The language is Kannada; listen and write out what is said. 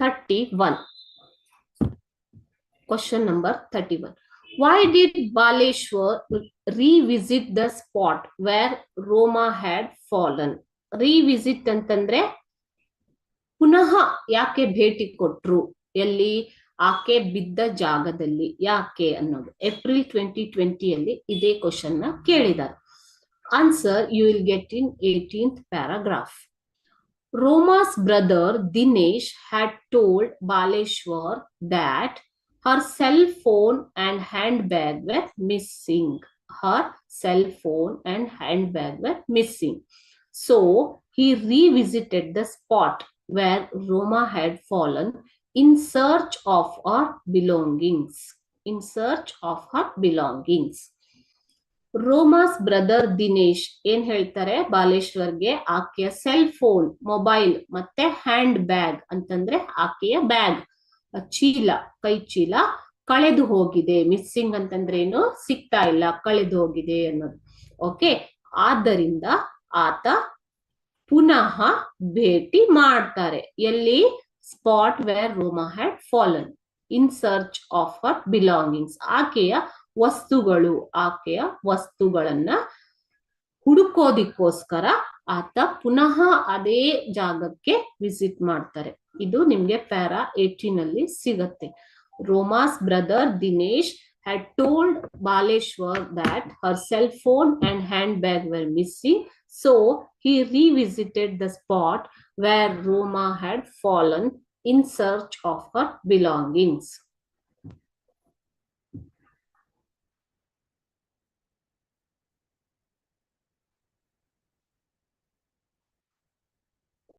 31. Question number 31. Why did Baleshwar revisit the spot where Roma had fallen? Revisit ಅಂತಂದ್ರೆ ಪುನಃ ಯಾಕೆ ಭೇಟಿ ಕೊಟ್ರು, ಎಲ್ಲಿ, ಆಕೆ ಬಿದ್ದ ಜಾಗದಲ್ಲಿ ಯಾಕೆ ಅನ್ನೋದು. ಏಪ್ರಿಲ್ 2020 ಅಲ್ಲಿ ಇದೇ ಕ್ವಶನ್ ನ ಕೇಳಿದ್ದಾರೆ. Answer you will get in 18th paragraph. Roma's brother Dinesh had told Baleshwar that her cell phone and handbag were missing. Her cell phone and handbag were missing. So he revisited the spot where Roma had fallen in search of her belongings. In search of her belongings. ರೋಮಾಸ್ brother Dinesh ಏನ್ ಹೇಳ್ತಾರೆ ಬಾಲೇಶ್ವರ್ಗೆ, ಆಕೆಯ ಸೆಲ್ ಫೋನ್, ಮೊಬೈಲ್ ಮತ್ತೆ ಹ್ಯಾಂಡ್ ಬ್ಯಾಗ್ ಅಂತಂದ್ರೆ ಆಕೆಯ ಬ್ಯಾಗ್, ಚೀಲ, ಕೈ ಚೀಲ ಕಳೆದು ಹೋಗಿದೆ. ಮಿಸ್ಸಿಂಗ್ ಅಂತಂದ್ರೆ ಏನು, ಸಿಗ್ತಾ ಇಲ್ಲ, ಕಳೆದು ಹೋಗಿದೆ ಅನ್ನೋದು. ಓಕೆ, ಆದ್ದರಿಂದ ಆತ ಪುನಃ ಭೇಟಿ ಮಾಡ್ತಾರೆ. ಎಲ್ಲಿ? Spot wear ರೋಮಾ had fallen in search of her belongings. ಆಕೆಯ ವಸ್ತುಗಳನ್ನ ಹುಡುಕೋದಿಕ್ಕೋಸ್ಕರ ಆತ ಪುನಃ ಅದೇ ಜಾಗಕ್ಕೆ ವಿಸಿಟ್ ಮಾಡ್ತಾರೆ. ಇದು ನಿಮ್ಗೆ ಪ್ಯಾರಾ 18 ಅಲ್ಲಿ ಸಿಗತ್ತೆ. ರೋಮಾಸ್ brother Dinesh had told Baleshwar that her cell phone and handbag were missing, so he revisited the spot where Roma had fallen in search of her belongings.